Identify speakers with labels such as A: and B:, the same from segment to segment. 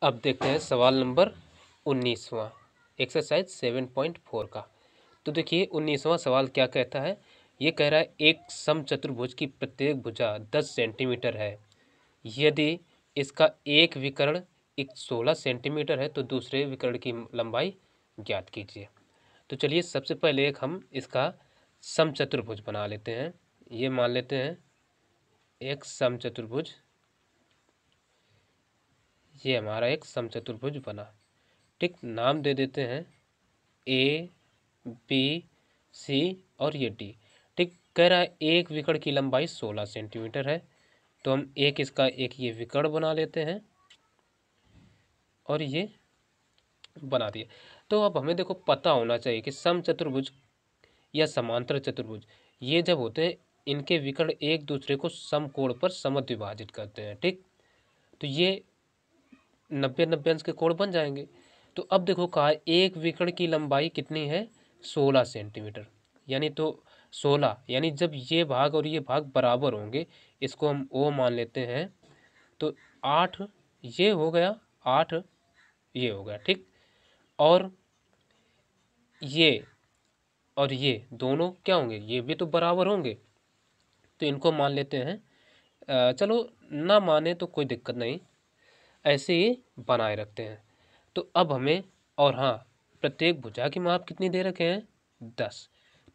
A: अब देखते हैं सवाल नंबर 19वां एक्सरसाइज 7.4 का। तो देखिए 19वां सवाल क्या कहता है। ये कह रहा है एक समचतुर्भुज की प्रत्येक भुजा 10 सेंटीमीटर है। यदि इसका एक विकर्ण 16 सेंटीमीटर है तो दूसरे विकर्ण की लंबाई ज्ञात कीजिए। तो चलिए सबसे पहले एक हम इसका समचतुर्भुज बना लेते हैं। ये मान लेते हैं एक समचतुर्भुज, ये हमारा एक समचतुर्भुज बना। ठीक, नाम दे देते हैं ए बी सी और ये डी। ठीक, कह रहा है एक विकर्ण की लंबाई 16 सेंटीमीटर है। तो हम एक इसका एक ये विकर्ण बना लेते हैं और ये बना दिए। तो अब हमें देखो पता होना चाहिए कि समचतुर्भुज या समांतर चतुर्भुज ये जब होते हैं इनके विकर्ण एक दूसरे को समकोण पर समद्विभाजित करते हैं। ठीक, तो ये 90-90 अंश के कोण बन जाएंगे। तो अब देखो कहा है एक विकर्ण की लंबाई कितनी है 16 सेंटीमीटर, यानी तो 16 यानी जब ये भाग और ये भाग बराबर होंगे इसको हम ओ मान लेते हैं। तो 8 ये हो गया, 8 ये हो गया। ठीक, और ये दोनों क्या होंगे, ये भी तो बराबर होंगे। तो इनको मान लेते हैं। चलो ना माने तो कोई दिक्कत नहीं, ऐसे ही बनाए रखते हैं। तो अब हमें, और हाँ, प्रत्येक भुजा की माप कितनी दे रखे हैं 10।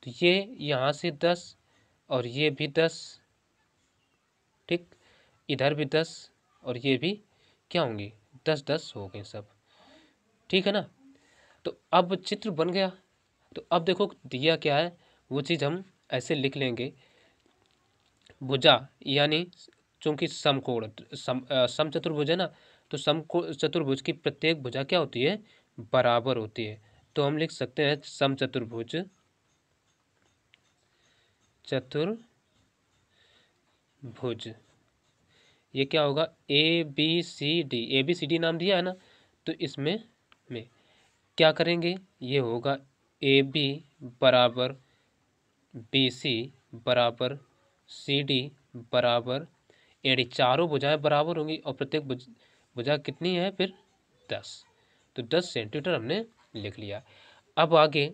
A: तो ये यहाँ से 10 और ये भी 10। ठीक, इधर भी 10 और ये भी क्या होंगी 10-10 हो गए सब। ठीक है ना। तो अब चित्र बन गया। तो अब देखो दिया क्या है वो चीज़ हम ऐसे लिख लेंगे। भुजा यानी चूंकि समकोण समचतुर्भुज है ना, तो चतुर्भुज की प्रत्येक भुजा क्या होती है बराबर होती है। तो हम लिख सकते हैं समचतुर्भुज चतुर्भुज ये क्या होगा ए बी सी डी नाम दिया है ना। तो इसमें में क्या करेंगे, ये होगा ए बी बराबर बी सी बराबर सी डी बराबर एडी। चारों भुजाएं बराबर होंगी और प्रत्येक भुजा कितनी है फिर 10। तो 10 सेंटीमीटर हमने लिख लिया। अब आगे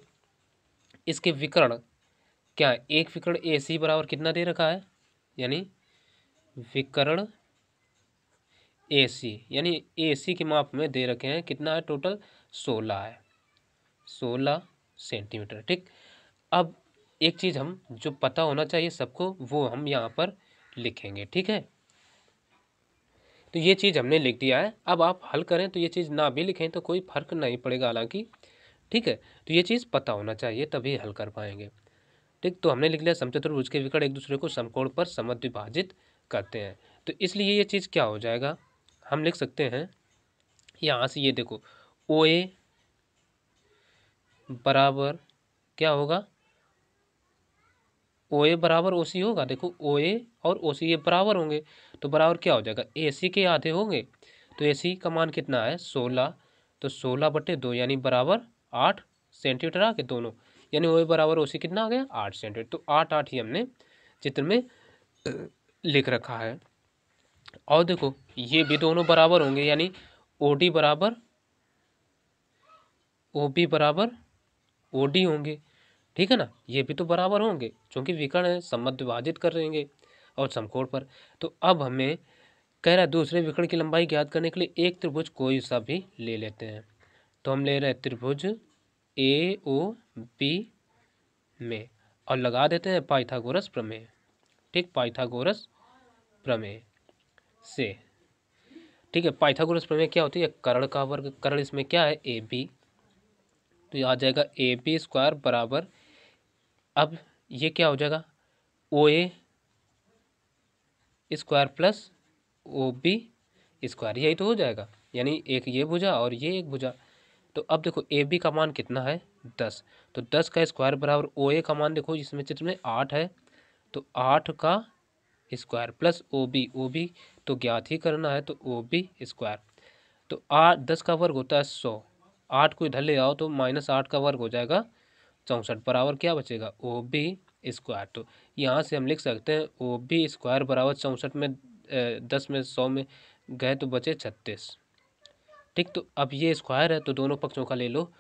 A: इसके विकर्ण क्या है, एक विकर्ण ए सी बराबर कितना दे रखा है, यानी विकर्ण ए सी यानी ए सी के माप में दे रखे हैं कितना है टोटल 16 है, 16 सेंटीमीटर। ठीक, अब एक चीज़ हम जो पता होना चाहिए सबको वो हम यहाँ पर लिखेंगे। ठीक है, तो ये चीज़ हमने लिख दिया है। अब आप हल करें तो ये चीज़ ना भी लिखें तो कोई फर्क नहीं पड़ेगा हालांकि। ठीक है, तो ये चीज़ पता होना चाहिए तभी हल कर पाएंगे। ठीक, तो हमने लिख लिया समचतुर्भुज के विकर्ण एक दूसरे को समकोण पर समद्विभाजित करते हैं। तो इसलिए ये चीज़ क्या हो जाएगा, हम लिख सकते हैं यहाँ से, ये देखो ओ ए बराबर क्या होगा, ओ ए बराबर ओ सी होगा। देखो ओ ए और ओ सी ये बराबर होंगे तो बराबर क्या हो जाएगा ए सी के आधे होंगे। तो ए सी का मान कितना है 16, तो 16/2 यानी बराबर 8 सेंटीमीटर आ गए दोनों, यानी ओ ए बराबर ओ सी कितना आ गया 8 सेंटीमीटर। तो 8-8 ही हमने चित्र में लिख रखा है। और देखो ये भी दोनों बराबर होंगे यानी ओ डी बराबर ओ बी बराबर ओ डी होंगे। ठीक है ना, ये भी तो बराबर होंगे क्योंकि विकर्ण है समद्विभाजित कर रहेंगे और समकोण पर। तो अब हमें कह रहा है दूसरे विकर्ण की लंबाई ज्ञात करने के लिए एक त्रिभुज कोई सा भी ले लेते हैं। तो हम ले रहे हैं त्रिभुज ए ओ बी में और लगा देते हैं पाइथागोरस प्रमेय। ठीक, पाइथागोरस प्रमेय से। ठीक है, पाइथागोरस प्रमेय क्या होती है, कर्ण का वर्ग, कर्ण इसमें क्या है ए बी, तो ये आ जाएगा ए बी स्क्वायर बराबर, अब ये क्या हो जाएगा O A square plus O B square, यही तो हो जाएगा, यानी एक ये भुजा और ये एक भुजा। तो अब देखो ए बी का मान कितना है 10, तो 10 का स्क्वायर बराबर ओ ए का मान देखो इसमें चित्र में 8 है, तो 8 का स्क्वायर प्लस ओ बी तो ज्ञात ही करना है, तो ओ बी स्क्वायर। तो 10 का वर्ग होता है 100, 8 को इधर ले आओ तो -8 का वर्ग हो जाएगा 64 बराबर क्या बचेगा ओ बी स्क्वायर। तो यहाँ से हम लिख सकते हैं ओ बी स्क्वायर बराबर 64 में 10 में 100 में गए तो बचे 36। ठीक। तो अब ये स्क्वायर है तो दोनों पक्षों का ले लो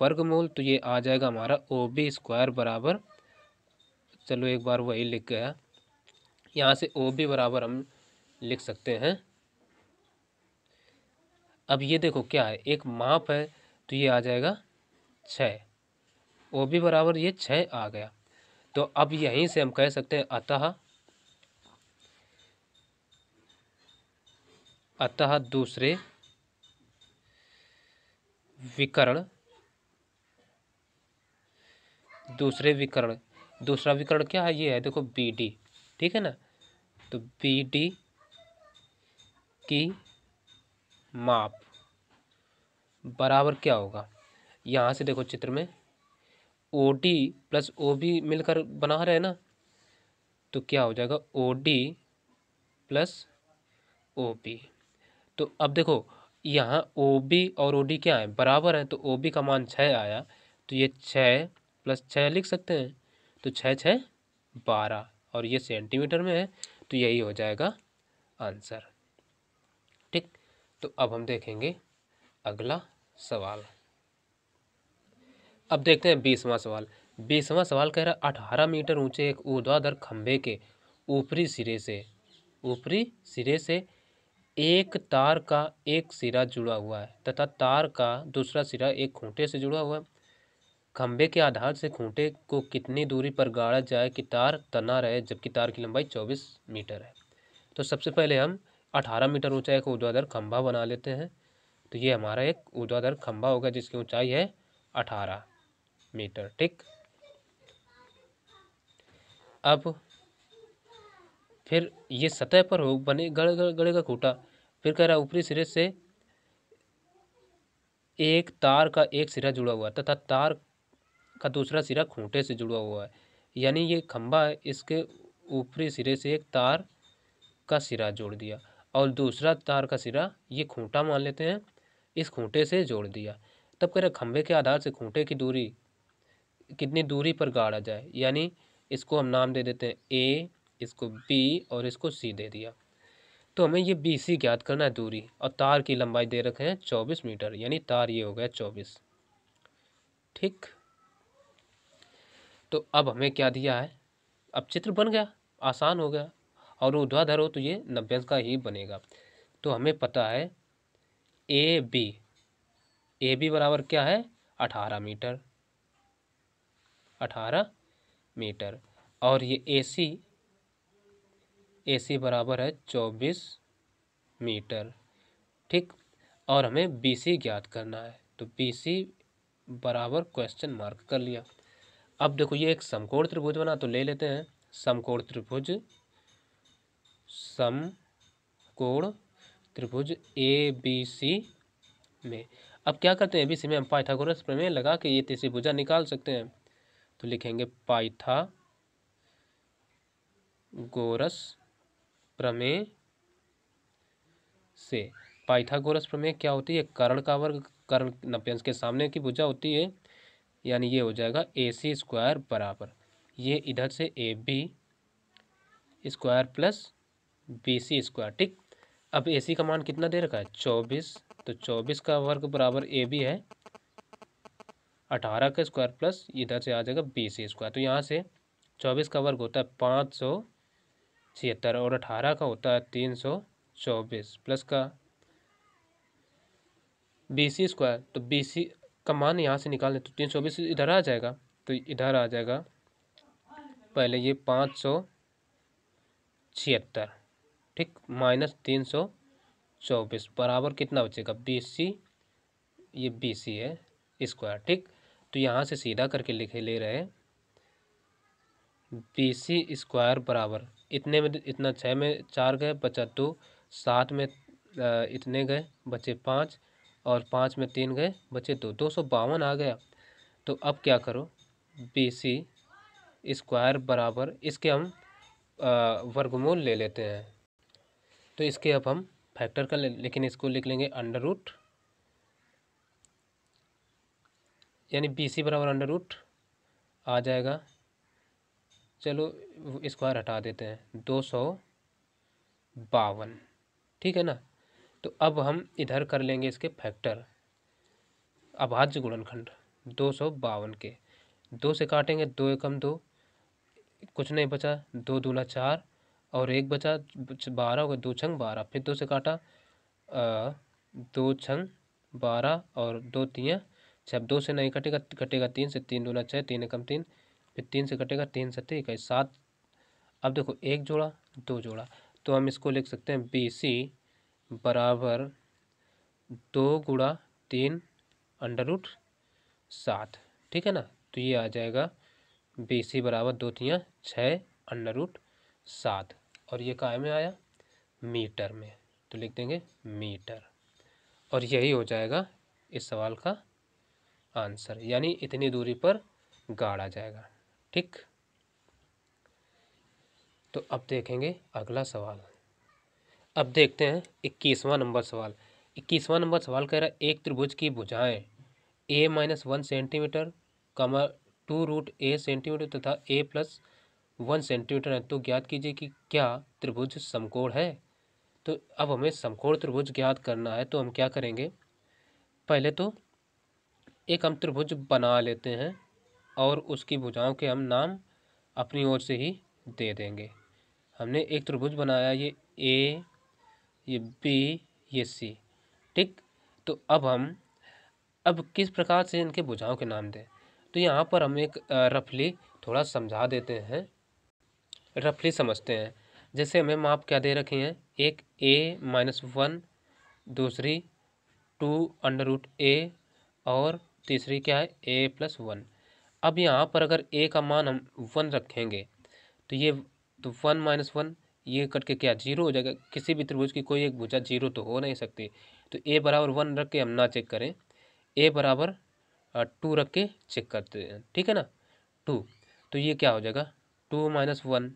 A: वर्गमूल, तो ये आ जाएगा हमारा OB² बराबर, चलो एक बार वही लिख गया, यहाँ से OB बराबर हम लिख सकते हैं। अब ये देखो क्या है, एक माप है तो ये आ जाएगा 6, OB बराबर ये 6 आ गया। तो अब यहीं से हम कह सकते हैं अतः दूसरे विकर्ण, दूसरा विकर्ण क्या है, ये है देखो BD, ठीक है ना। तो BD की माप बराबर क्या होगा, यहाँ से देखो चित्र में OD प्लस OB मिलकर बना रहे हैं ना, तो क्या हो जाएगा OD प्लस OB। तो अब देखो यहाँ OB और OD क्या है, बराबर है, तो OB का मान 6 आया, तो ये 6 प्लस 6 लिख सकते हैं, तो 6 6 12, और ये सेंटीमीटर में है, तो यही हो जाएगा आंसर। ठीक। तो अब हम देखेंगे अगला सवाल। अब देखते हैं 20वां सवाल। 20वां सवाल कह रहा है 18 मीटर ऊंचे एक ऊर्ध्वाधर खंभे के ऊपरी सिरे से एक तार का एक सिरा जुड़ा हुआ है तथा तार का दूसरा सिरा एक खूंटे से जुड़ा हुआ है। खंभे के आधार से खूंटे को कितनी दूरी पर गाड़ा जाए कि तार तना रहे, जबकि तार की लंबाई 24 मीटर है। तो सबसे पहले हम 18 मीटर ऊंचा एक ऊर्ध्वाधर खंभा बना लेते हैं। तो ये हमारा एक ऊर्ध्वाधर खंभा होगा जिसकी ऊंचाई है 18 मीटर। ठीक। अब फिर ये सतह पर हो बने गड़ेगा खूंटा। फिर कह रहा है ऊपरी सिरे से एक तार का एक सिरा जुड़ा हुआ तथा तार का दूसरा सिरा खूंटे से जुड़ा हुआ है, यानी ये खंभा है, इसके ऊपरी सिरे से एक तार का सिरा जोड़ दिया और दूसरा तार का सिरा ये खूंटा मान लेते हैं, इस खूंटे से जोड़ दिया। तब कह रहे खंभे के आधार से खूंटे की दूरी कितनी दूरी पर गाड़ा जाए, यानी इसको हम नाम दे देते हैं A, इसको B और इसको C दे दिया। तो हमें ये BC ज्ञात करना है दूरी, और तार की लंबाई दे रखे हैं 24 मीटर, यानी तार ये हो गया 24। ठीक। तो अब हमें क्या दिया है, अब चित्र बन गया, आसान हो गया, और ऊर्ध्वाधर हो तो ये 90 अंश का ही बनेगा। तो हमें पता है ए बी बराबर क्या है 18 मीटर, 18 मीटर, और ये ए सी बराबर है 24 मीटर। ठीक। और हमें BC ज्ञात करना है, तो BC बराबर क्वेश्चन मार्क कर लिया। अब देखो ये एक समकोण त्रिभुज बना, तो ले लेते हैं समकोण त्रिभुज ABC में। अब क्या करते हैं, ABC में हम पाइथागोरस प्रमेय लगा के ये तीसरी भुजा निकाल सकते हैं। तो लिखेंगे पाइथागोरस प्रमेय से। पाइथागोरस प्रमेय क्या होती है, कर्ण का वर्ग, कर्ण 90 अंश के सामने की भुजा होती है, यानी ये हो जाएगा AC² बराबर, ये इधर से AB² प्लस BC²। ठीक। अब AC का मान कितना दे रखा है 24, तो 24 का वर्ग बराबर AB है 18 का स्क्वायर प्लस इधर से आ जाएगा BC²। तो यहाँ से 24 का वर्ग होता है 576 और 18 का होता है 324 प्लस का BC²। तो BC का मान यहाँ से निकालें तो 324 इधर आ जाएगा, तो इधर आ जाएगा पहले ये 576, ठीक, माइनस 324 बराबर कितना बचेगा BC, ये BC है स्क्वायर। ठीक। तो यहाँ से सीधा करके ले रहे हैं BC² बराबर, इतने में इतना 6 में 4 गए बचा 2, 7 में इतने गए बचे 5, और 5 में 3 गए बचे 2, 252 आ गया। तो अब क्या करो, BC² बराबर इसके हम वर्गमूल ले लेते हैं। तो इसके अब हम फैक्टर कर लेकिन इसको लिख लेंगे अंडर रूट, यानी BC बराबर अंडर रूट आ जाएगा। चलो स्क्वायर हटा देते हैं, 252, ठीक है ना। तो अब हम इधर कर लेंगे इसके फैक्टर, अभाज्य गुणनखंड 252 के। 2 से काटेंगे, 2 एकम 2, कुछ नहीं बचा, 2 दूना 4 और 1 बचा, 12 होगा, 2 छंग 12, फिर 2 से काटा 2 छंग 12 और 2 तियाँ 6, 2 से नहीं कटेगा, कटेगा 3 से, 3 दूना 6, 3 एकम 3, फिर 3 से कटेगा, 3 सत्ते 21, 7। अब देखो 1 जोड़ा 2 जोड़ा, तो हम इसको लिख सकते हैं BC बराबर 2 गुणा 3 √7, ठीक है ना। तो ये आ जाएगा BC बराबर 2 तियाँ 6 √7, और ये काय में आया, मीटर में, तो लिख देंगे मीटर। और यही हो जाएगा इस सवाल का आंसर, यानी इतनी दूरी पर गाड़ा जाएगा, ठीक। तो अब देखेंगे अगला सवाल। अब देखते हैं 21वां नंबर सवाल। 21वां नंबर सवाल कह रहा है एक त्रिभुज की भुजाएं a-1 सेंटीमीटर, 2√a सेंटीमीटर तथा a+1 सेंटीमीटर है, तो ज्ञात कीजिए कि क्या त्रिभुज समकोण है। तो अब हमें समकोण त्रिभुज ज्ञात करना है, तो हम क्या करेंगे, पहले तो एक हम त्रिभुज बना लेते हैं और उसकी भुजाओं के हम नाम अपनी ओर से ही दे देंगे। हमने एक त्रिभुज बनाया, ये ए, ये बी, ये सी, ठीक। तो अब किस प्रकार से इनके भुजाओं के नाम दें, तो यहाँ पर हम एक रफली थोड़ा समझा देते हैं, रफली समझते हैं। जैसे हमें माप क्या दे रखे हैं, एक a-1, दूसरी 2√a और तीसरी क्या है a+1। अब यहाँ पर अगर a का मान हम 1 रखेंगे तो ये तो 1 - 1 ये कट के क्या 0 हो जाएगा। किसी भी त्रिभुज की कोई एक भुजा 0 तो हो नहीं सकती। तो a बराबर 1 रख के हम ना चेक करें, a बराबर 2 रख के चेक करते हैं, ठीक है ना, 2। तो ये क्या हो जाएगा 2 - 1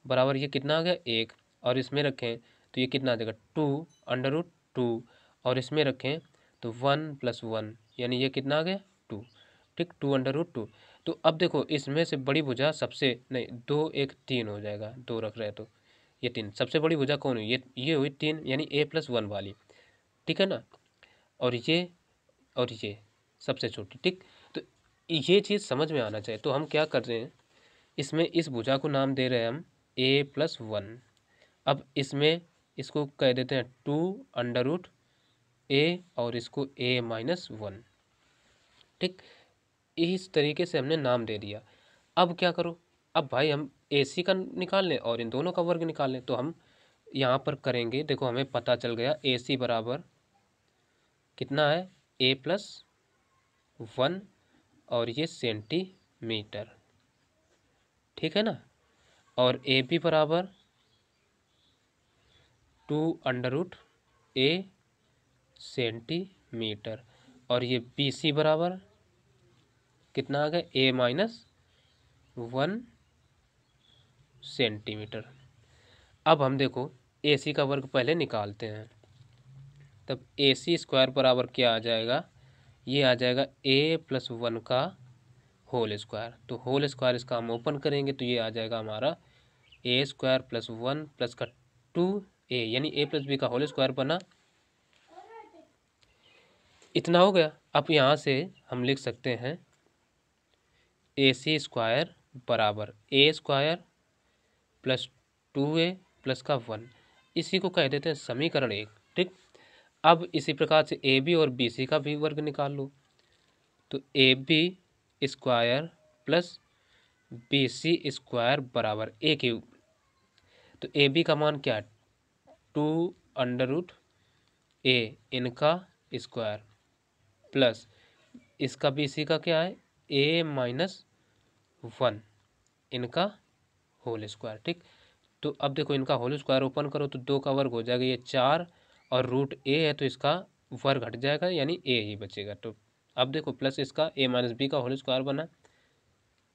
A: बराबर ये कितना आ गया 1, और इसमें रखें तो ये कितना आ जाएगा 2√2, और इसमें रखें तो 1 + 1 यानी ये कितना आ गया 2, ठीक, 2√2। तो अब देखो इसमें से बड़ी भुजा सबसे नहीं 2 1 3 हो जाएगा, 2 रख रहे हैं तो ये 3 सबसे बड़ी भुजा कौन हुई, ये हुई 3 यानी a+1 वाली, ठीक है ना। और ये सबसे छोटी, ठीक। तो ये चीज़ समझ में आना चाहिए। तो हम क्या कर रहे हैं, इसमें इस भुजा को नाम दे रहे हैं हम a+1। अब इसमें इसको कह देते हैं 2√a और इसको a-1, ठीक। इस तरीके से हमने नाम दे दिया। अब क्या करो, अब भाई हम AC का निकाल लें और इन दोनों का वर्ग निकाल लें। तो हम यहाँ पर करेंगे, देखो हमें पता चल गया AC बराबर कितना है a+1 और ये सेंटीमीटर, ठीक है ना। और AB बराबर 2√a सेंटीमीटर, और ये BC बराबर कितना आ गया a-1 सेंटीमीटर। अब हम देखो AC का वर्ग पहले निकालते हैं, तब AC² बराबर क्या आ जाएगा, ये आ जाएगा a+1 का होल स्क्वायर। तो होल स्क्वायर इसका हम ओपन करेंगे तो ये आ जाएगा हमारा a² + 1 प्लस का 2a यानी a+b का होल स्क्वायर बना, इतना हो गया। अब यहाँ से हम लिख सकते हैं AC² बराबर a² + 2a प्लस का 1, इसी को कह देते हैं समीकरण 1, ठीक। अब इसी प्रकार से AB और BC का भी वर्ग निकाल लो, तो AB² + BC² बराबर a³। तो AB का मान क्या है 2√a इनका स्क्वायर प्लस इसका BC का क्या है a-1 इनका होल स्क्वायर, ठीक। तो अब देखो इनका होल स्क्वायर ओपन करो तो 2 का वर्ग हो जाएगा, ये 4 और √a है तो इसका वर्ग हट जाएगा यानी a ही बचेगा। तो अब देखो प्लस इसका a-b का होल स्क्वायर बना,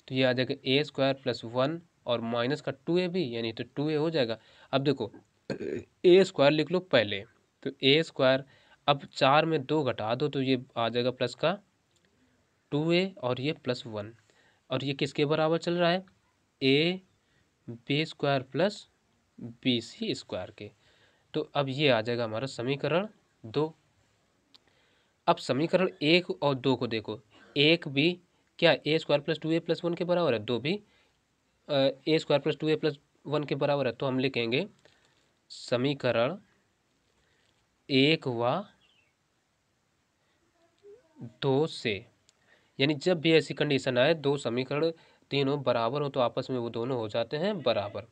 A: तो ये आ जाएगा a² + 1 और माइनस का 2ab यानी तो 2a हो जाएगा। अब देखो a² लिख लो पहले, तो a², अब 4 में 2 घटा दो तो ये आ जाएगा प्लस का 2a और ये +1, और ये किसके बराबर चल रहा है ab² + bc² के। तो अब ये आ जाएगा हमारा समीकरण 2। अब समीकरण 1 और 2 को देखो, एक भी क्या ए स्क्वायर प्लस 2a प्लस 1 के बराबर है, 2 भी ए स्क्वायर प्लस 2a प्लस 1 के बराबर है। तो हम लिखेंगे समीकरण 1 व 2 से, यानी जब भी ऐसी कंडीशन आए दो समीकरण तीनों बराबर हो तो आपस में वो दोनों हो जाते हैं बराबर।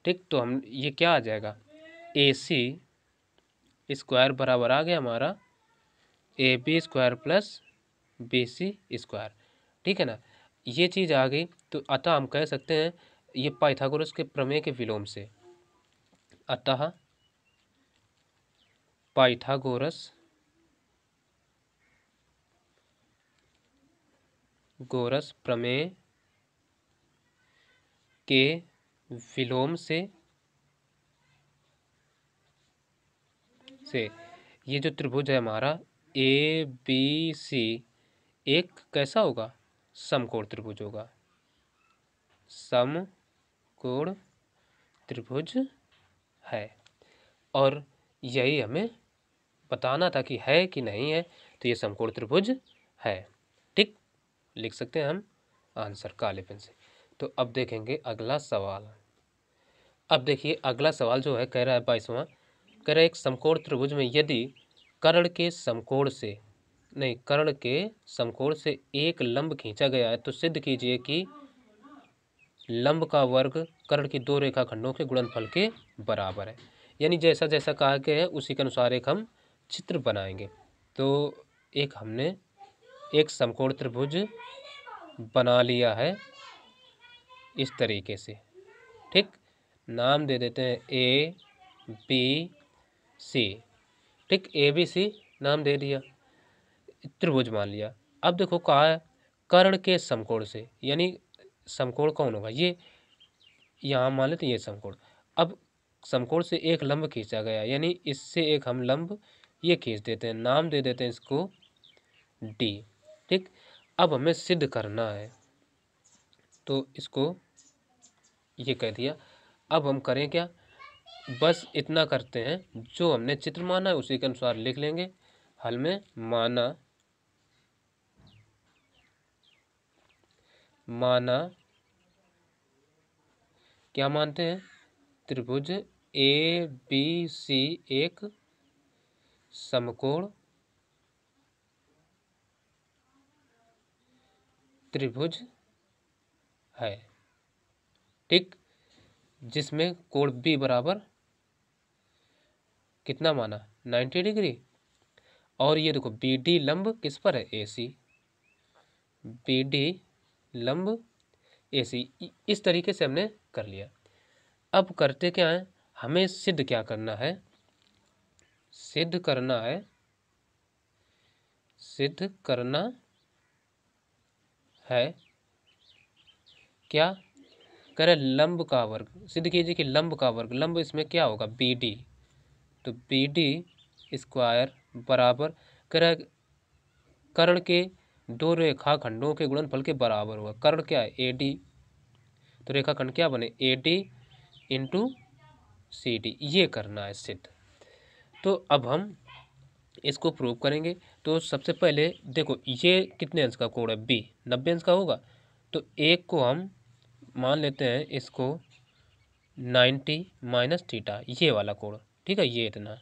A: ठीक, तो हम ये क्या आ जाएगा, ए सी स्क्वायर बराबर आ गया हमारा A B square plus B C square. ठीक है ना, ये चीज़ आ गई। तो अतः हम कह सकते हैं ये पाइथागोरस के प्रमेय के विलोम से, अतः पाइथागोरस प्रमेय के विलोम से ये जो त्रिभुज है हमारा ए बी सी एक कैसा होगा, समकोण त्रिभुज होगा, समकोण त्रिभुज है। और यही हमें बताना था कि है कि नहीं है, तो ये समकोण त्रिभुज है। ठीक, लिख सकते हैं हम आंसर काले पेन से। तो अब देखेंगे अगला सवाल। अब देखिए अगला सवाल जो है कह रहा है 22वां, कह रहा है एक समकोण त्रिभुज में यदि कर्ण के समकोण से एक लंब खींचा गया है तो सिद्ध कीजिए कि लंब का वर्ग कर्ण की दो रेखाखंडों के गुणनफल के बराबर है। यानी जैसा जैसा कहा गया है उसी के अनुसार एक हम चित्र बनाएंगे। तो एक हमने एक समकोण त्रिभुज बना लिया है इस तरीके से। ठीक, नाम दे देते हैं ए बी सी। ठीक, ए बी सी नाम दे दिया, त्रिभुज मान लिया। अब देखो कहा है कर्ण के समकोण से, यानी समकोण कौन होगा, ये यहाँ मान लेते ये समकोण। अब समकोण से एक लंब खींचा गया, यानी इससे एक हम लंब ये खींच देते हैं, नाम दे देते हैं इसको डी। ठीक, अब हमें सिद्ध करना है तो इसको ये कह दिया। अब हम करें क्या, बस इतना करते हैं, जो हमने चित्र माना है उसी के अनुसार लिख लेंगे। हल में माना क्या मानते हैं, त्रिभुज ए बी सी एक समकोण त्रिभुज है। ठीक, जिसमें कोण बी बराबर कितना माना, 90 डिग्री। और ये देखो बी डी लंब किस पर है, ए सी, बी डी लंब ए सी। इस तरीके से हमने कर लिया। अब करते क्या है, हमें सिद्ध क्या करना है, सिद्ध करना है क्या, करे लंब का वर्ग। सिद्ध कीजिए कि लंब का वर्ग, लंब इसमें क्या होगा, बी डी। तो बी डी स्क्वायर बराबर करे कर्ण के दो रेखाखंडों के गुणनफल के बराबर होगा। कर्ण क्या है, ए डी, तो रेखाखंड क्या बने, A D into C D. ये करना है सिद्ध। तो अब हम इसको प्रूव करेंगे। तो सबसे पहले देखो ये कितने अंश का कोण है, बी 90 अंश का होगा। तो एक को हम मान लेते हैं इसको 90 माइनस थीटा, ये वाला कोण। ठीक है, ये इतना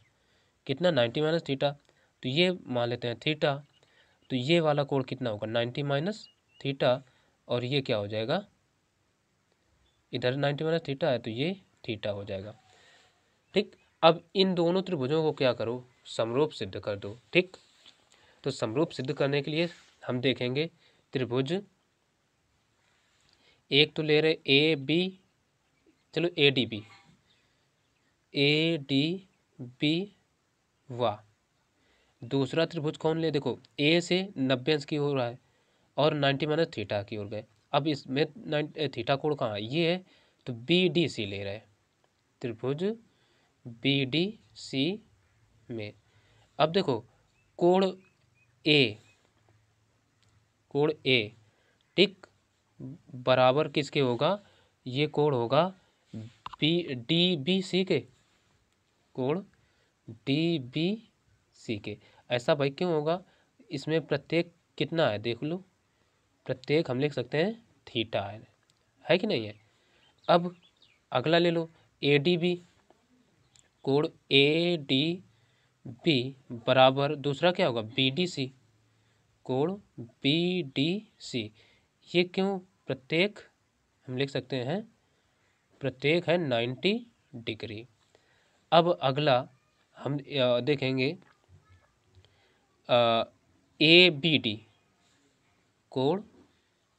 A: कितना 90 माइनस थीटा, तो ये मान लेते हैं थीटा। तो ये वाला कोण कितना होगा, 90 माइनस थीटा, और ये क्या हो जाएगा, इधर 90 माइनस थीटा है तो ये थीटा हो जाएगा। ठीक, अब इन दोनों त्रिभुजों को क्या करो, समरूप सिद्ध कर दो। ठीक, तो समरूप सिद्ध करने के लिए हम देखेंगे त्रिभुज एक तो ले रहे ए बी, चलो ए डी बी वाह। दूसरा त्रिभुज कौन ले, देखो ए से 90 अंश की ओर है और 90 माइनस थीटा की ओर गए। अब इसमें थीटा कोण कहाँ है, ये है, तो बी डी सी ले रहे हैं, त्रिभुज बी डी सी में। अब देखो कोण ए, ठीक बराबर किसके होगा, ये कोण होगा बी डी बी सी के। कोण डी बी सी के। ऐसा भाई क्यों होगा, इसमें प्रत्येक कितना है देख लो, प्रत्येक हम लिख सकते हैं थीटा है कि नहीं है। अब अगला ले लो ए डी बी, कोण ए डी बी बराबर दूसरा क्या होगा बी डी सी, कोण बी डी सी। ये क्यों, प्रत्येक हम लिख सकते हैं प्रत्येक है 90 डिग्री। अब अगला हम देखेंगे ए बी डी, कोण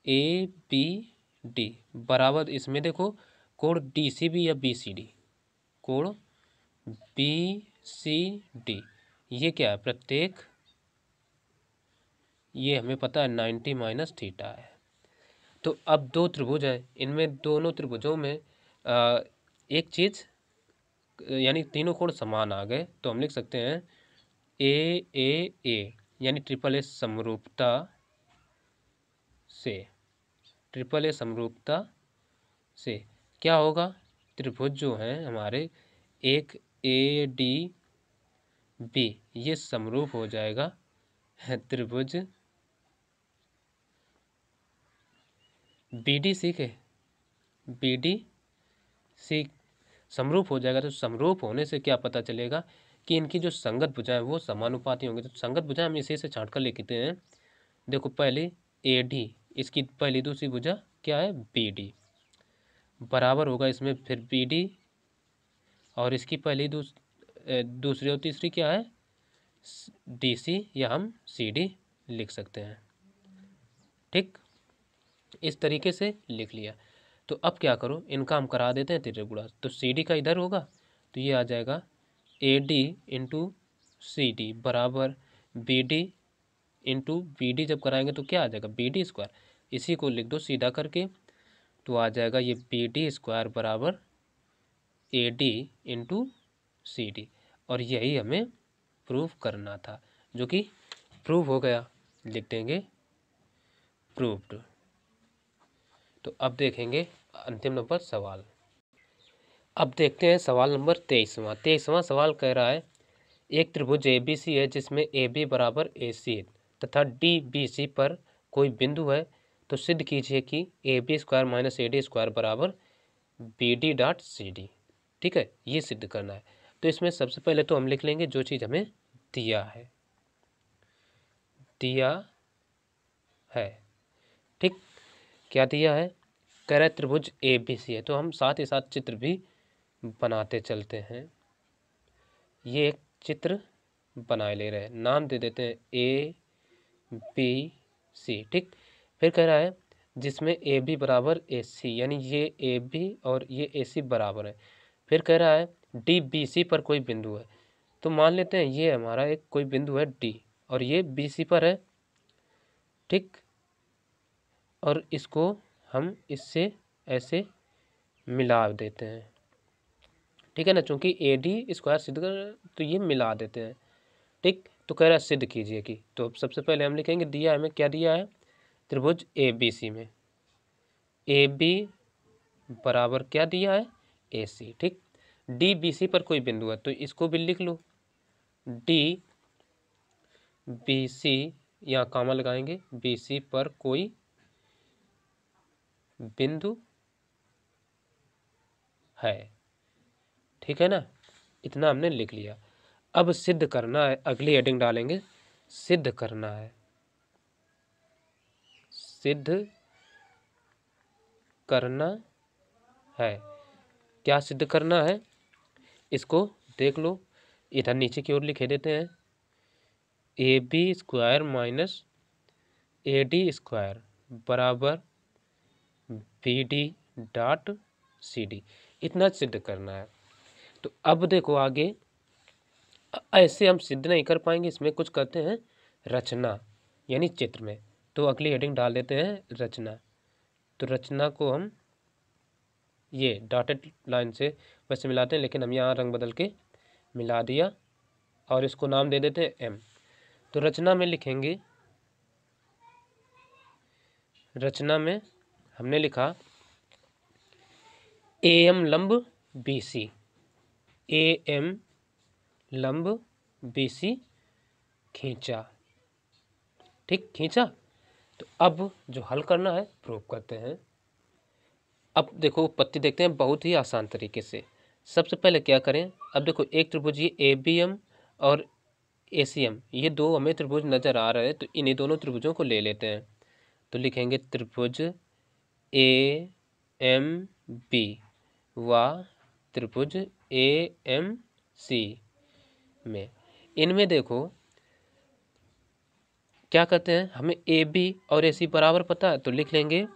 A: ए बी डी बराबर इसमें देखो कोण डी सी बी या बी सी डी, कोण बी सी डी। ये क्या है प्रत्येक, ये हमें पता है 90 माइनस थीटा है। तो अब दो त्रिभुज है, इनमें दोनों त्रिभुजों में एक चीज़ यानी तीनों कोण समान आ गए, तो हम लिख सकते हैं ए यानी ट्रिपल ए समरूपता से, ट्रिपल ए समरूपता से क्या होगा, त्रिभुज जो हैं हमारे एक ए डी बी ये समरूप हो जाएगा त्रिभुज बी डी सी के, बी डी सी समरूप हो जाएगा। तो समरूप होने से क्या पता चलेगा कि इनकी जो संगत भुजाएं वो समानुपाती होंगी। तो संगत भुजाएं हम इसी से छांट कर लिखते हैं, देखो पहले ए डी, इसकी पहली दूसरी भुजा क्या है बी डी, बराबर होगा इसमें फिर बी डी, और इसकी पहली दूसरी और तीसरी क्या है डी सी, या हम सी डी लिख सकते हैं। ठीक, इस तरीके से लिख लिया। तो अब क्या करो, इनका हम करा देते हैं तिर्यक गुणा। तो सी डी का इधर होगा तो ये आ जाएगा A D into C D बराबर B D into B D, जब कराएंगे तो क्या आ जाएगा बी डी स्क्वायर, इसी को लिख दो सीधा करके, तो आ जाएगा ये बी डी स्क्वायर बराबर A D into C D. और यही हमें प्रूफ करना था, जो कि प्रूफ हो गया, लिख देंगे प्रूव्ड। तो अब देखेंगे अंतिम नंबर सवाल। अब देखते हैं सवाल नंबर 23वां सवाल कह रहा है एक त्रिभुज ए बी सी है जिसमें ए बी बराबर ए सी तथा डी बी सी पर कोई बिंदु है, तो सिद्ध कीजिए कि A B square minus A D square बराबर B D dot C D. ठीक है, ये सिद्ध करना है। तो इसमें सबसे पहले तो हम लिख लेंगे जो चीज़ हमें दिया है, ठीक, क्या दिया है, कह रहा है त्रिभुज ए बी सी है, तो हम साथ ही साथ चित्र भी बनाते चलते हैं। ये एक चित्र बनाए ले रहे हैं, नाम दे देते हैं ए बी सी। ठीक, फिर कह रहा है जिसमें ए बी बराबर ए सी, यानी ये ए बी और ये ए सी बराबर है। फिर कह रहा है डी बी सी पर कोई बिंदु है, तो मान लेते हैं ये हमारा एक कोई बिंदु है डी और ये बी सी पर है। ठीक, और इसको हम इससे ऐसे मिला देते हैं, ठीक है ना, चूंकि ए डी स्क्वायर सिद्ध कर तो ये मिला देते हैं। ठीक, तो कह रहा है सिद्ध कीजिए कि, तो सबसे पहले हम लिखेंगे दिया है, हमें क्या दिया है त्रिभुज ए बी सी में ए बी बराबर क्या दिया है ए सी। ठीक, डी बी सी पर कोई बिंदु है तो इसको भी लिख लो डी बी सी, यहाँ कामा लगाएंगे, बी सी पर कोई बिंदु है। ठीक है ना, इतना हमने लिख लिया। अब सिद्ध करना है, अगली हेडिंग डालेंगे सिद्ध करना है, सिद्ध करना है। क्या सिद्ध करना है, इसको देख लो, इधर नीचे की ओर लिखे देते हैं A B square minus A D square बराबर B D dot C D, इतना सिद्ध करना है। तो अब देखो आगे, ऐसे हम सिद्ध नहीं कर पाएंगे, इसमें कुछ करते हैं रचना, यानी चित्र में। तो अगली हेडिंग डाल देते हैं रचना। तो रचना को हम ये डॉटेड लाइन से वैसे मिलाते हैं, लेकिन हम यहाँ रंग बदल के मिला दिया और इसको नाम दे देते हैं एम। तो रचना में लिखेंगे, रचना में हमने लिखा ए एम लंब बी सी, ए एम लंब BC खींचा। ठीक, खींचा। तो अब जो हल करना है प्रूव करते हैं। अब देखो उत्पत्ति देखते हैं बहुत ही आसान तरीके से। सबसे पहले क्या करें, अब देखो एक त्रिभुज ये ABM और ACM, ये दो हमें त्रिभुज नजर आ रहे हैं, तो इन्हीं दोनों त्रिभुजों को ले लेते हैं। तो लिखेंगे त्रिभुज AMB व त्रिभुज AMC में, इनमें देखो क्या करते हैं, हमें AB और AC बराबर पता है, तो लिख लेंगे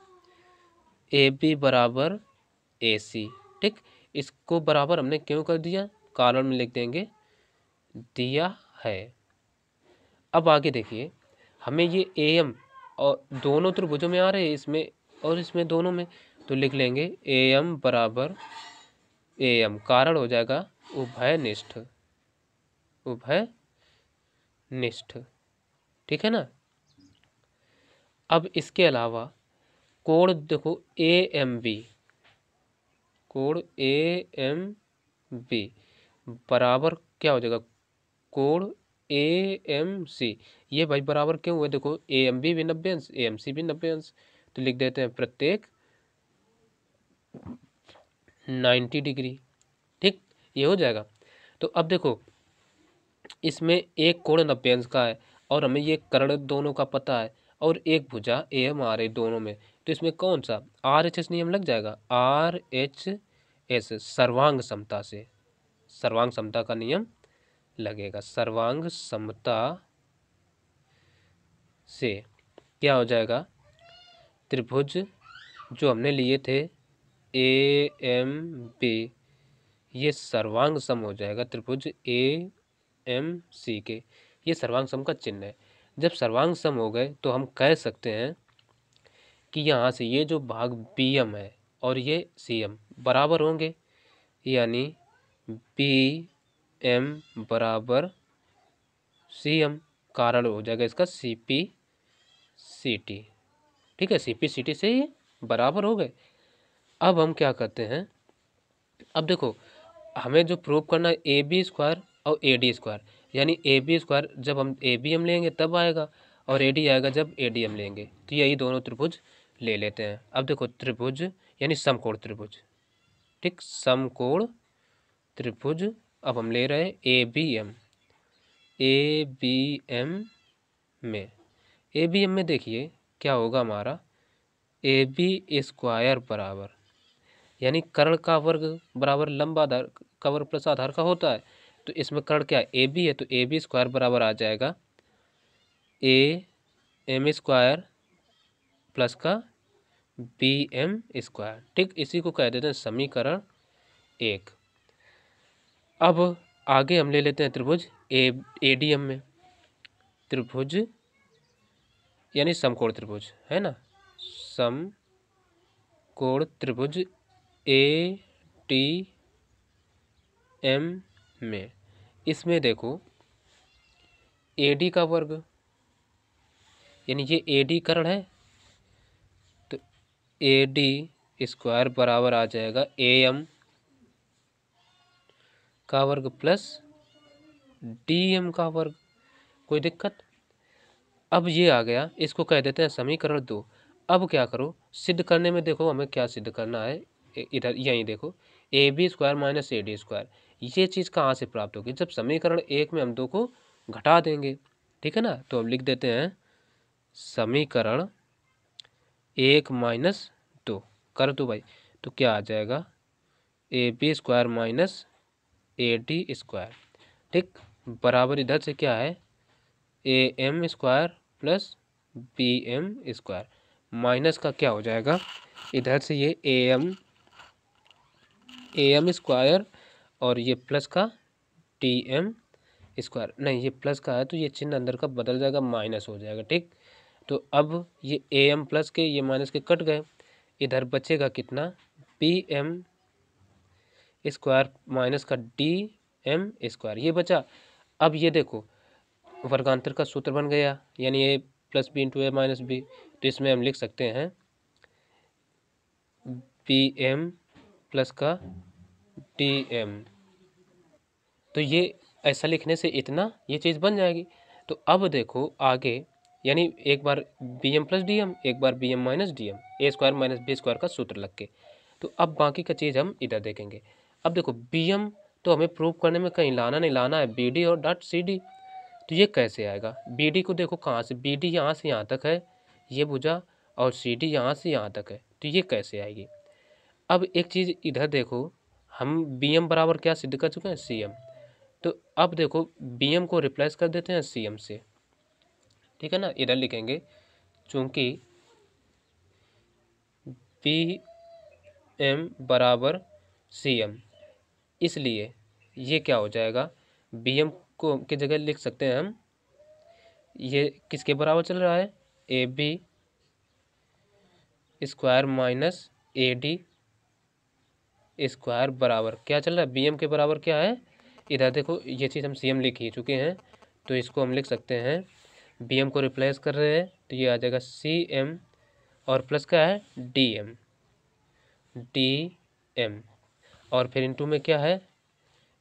A: AB बराबर AC। ठीक, इसको बराबर हमने क्यों कर दिया, कारण में लिख देंगे दिया है। अब आगे देखिए, हमें ये AM और दोनों त्रिभुजों में आ रहे हैं, इसमें और इसमें दोनों में, तो लिख लेंगे AM बराबर AM, कारण हो जाएगा उभयनिष्ठ, उभयनिष्ठ। ठीक है ना। अब इसके अलावा कोण देखो AMB, कोण AMB बराबर क्या हो जाएगा, कोण AMC। ये भाई बराबर क्यों हुए, देखो AMB भी 90 अंश, AMC भी 90 अंश, तो लिख देते हैं प्रत्येक 90 डिग्री। ठीक, ये हो जाएगा। तो अब देखो इसमें एक कोण 90 अंश का है और हमें ये कर्ण दोनों का पता है और एक भुजा AM आ रही दोनों में, तो इसमें कौन सा RHS नियम लग जाएगा, RHS सर्वांग समता से, सर्वांग समता का नियम लगेगा। सर्वांग समता से क्या हो जाएगा, त्रिभुज जो हमने लिए थे AMB, ये सर्वांग सम हो जाएगा त्रिभुज AMC के। ये सर्वांग सम का चिन्ह है। जब सर्वांग सम हो गए तो हम कह सकते हैं कि यहाँ से ये जो भाग BM है और ये CM बराबर होंगे, यानी BM बराबर CM, कारण हो जाएगा इसका CP/CT। ठीक है, CP/CT से ये बराबर हो गए। अब हम क्या करते हैं, अब देखो हमें जो प्रूव करना है AB स्क्वायर और AD स्क्वायर, यानी AB स्क्वायर जब हम ABM लेंगे तब आएगा और AD आएगा जब ADM लेंगे, तो यही दोनों त्रिभुज ले लेते हैं। अब देखो त्रिभुज यानी समकोण त्रिभुज, ठीक, समकोण त्रिभुज अब हम ले रहे हैं ABM। ABM में देखिए क्या होगा हमारा, AB स्क्वायर बराबर, यानी कर्ण का वर्ग बराबर लंब आधार का वर्ग प्लस आधार का होता है, तो इसमें कर्ण क्या है AB है, तो AB स्क्वायर बराबर आ जाएगा AM स्क्वायर प्लस का BM स्क्वायर। ठीक, इसी को कह देते हैं समीकरण 1। अब आगे हम ले लेते हैं त्रिभुज ADM में, त्रिभुज यानी समकोण त्रिभुज है ना, समकोण त्रिभुज ADM में, इसमें देखो AD का वर्ग, यानी ये AD कर्ण है, तो AD स्क्वायर बराबर आ जाएगा AM का वर्ग प्लस DM का वर्ग। कोई दिक्कत। अब ये आ गया, इसको कह देते हैं समीकरण 2। अब क्या करो, सिद्ध करने में देखो हमें क्या सिद्ध करना है, इधर यहीं देखो AB square minus AD square, ये चीज़ कहाँ से प्राप्त होगी, जब समीकरण 1 में हम 2 को घटा देंगे। ठीक है ना, तो अब लिख देते हैं समीकरण 1 माइनस 2 कर दो भाई, तो क्या आ जाएगा AB square minus AD square. ठीक, बराबर इधर से क्या है AM square plus BM square, minus का क्या हो जाएगा इधर से ये AM स्क्वायर और ये प्लस का DM स्क्वायर, नहीं ये प्लस का है तो ये चिन्ह अंदर का बदल जाएगा, माइनस हो जाएगा। ठीक, तो अब ये AM प्लस के ये माइनस के कट गए, इधर बचेगा कितना BM स्क्वायर माइनस का DM स्क्वायर, ये बचा। अब ये देखो वर्गांतर का सूत्र बन गया, यानी A plus B into A minus B, तो इसमें हम लिख सकते हैं BM प्लस का DM। तो ये ऐसा लिखने से इतना ये चीज़ बन जाएगी। तो अब देखो आगे, यानी एक बार B M plus D M, एक बार B M minus D M, A square minus B square का सूत्र लग के। तो अब बाकी का चीज़ हम इधर देखेंगे। अब देखो बी एम तो हमें प्रूव करने में कहीं लाना नहीं, लाना है बी डी और डॉट सी डी। तो ये कैसे आएगा? बी डी को देखो कहाँ से, बी डी यहाँ से यहाँ तक है ये भुजा, और सी डी यहाँ से यहाँ तक है, तो ये कैसे आएगी? अब एक चीज़ इधर देखो, हम बी एम बराबर क्या सिद्ध कर चुके हैं? C M. तो अब देखो बी एम को रिप्लेस कर देते हैं सी एम से, ठीक है ना। इधर लिखेंगे चूंकि बी एम बराबर सी एम, इसलिए ये क्या हो जाएगा? बी एम को की जगह लिख सकते हैं हम, ये किसके बराबर चल रहा है? A B square minus A D square बराबर क्या चल रहा है? बी एम के बराबर क्या है? इधर देखो ये चीज़ हम सी एम लिख ही चुके हैं, तो इसको हम लिख सकते हैं, बी एम को रिप्लेस कर रहे हैं तो ये आ जाएगा सी एम और प्लस क्या है? डी एम, डी एम, और फिर इनटू में क्या है?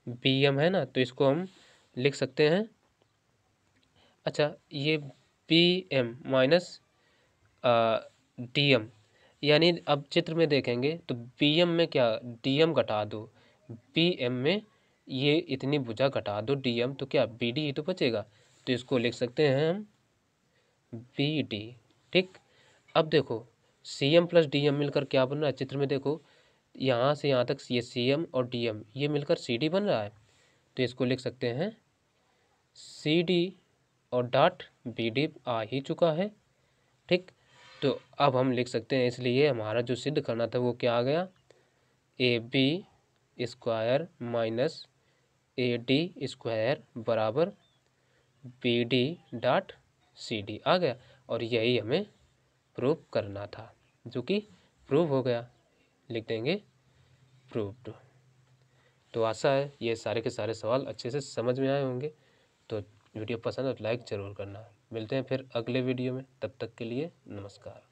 A: बी एम है ना, तो इसको हम लिख सकते हैं, अच्छा ये B M minus D M, यानी अब चित्र में देखेंगे तो बी एम में क्या, डी एम घटा दो, बी एम में ये इतनी भुजा घटा दो डी एम, तो क्या बी डी ही तो बचेगा, तो इसको लिख सकते हैं हम बी डी, ठीक। अब देखो C M plus D M मिलकर क्या बन रहा है? चित्र में देखो यहाँ से यहाँ तक ये सी एम और डी एम ये मिलकर सी डी बन रहा है, तो इसको लिख सकते हैं सी डी और डॉट बी डी आ ही चुका है, ठीक। तो अब हम लिख सकते हैं, इसलिए हमारा जो सिद्ध करना था वो क्या आ गया? A B square minus A D square बराबर B D dot C D आ गया, और यही हमें प्रूव करना था, जो कि प्रूव हो गया। लिख देंगे प्रूव्ड। तो आशा है ये सारे के सारे सवाल अच्छे से समझ में आए होंगे। तो वीडियो पसंद हो तो लाइक ज़रूर करना। मिलते हैं फिर अगले वीडियो में, तब तक के लिए नमस्कार।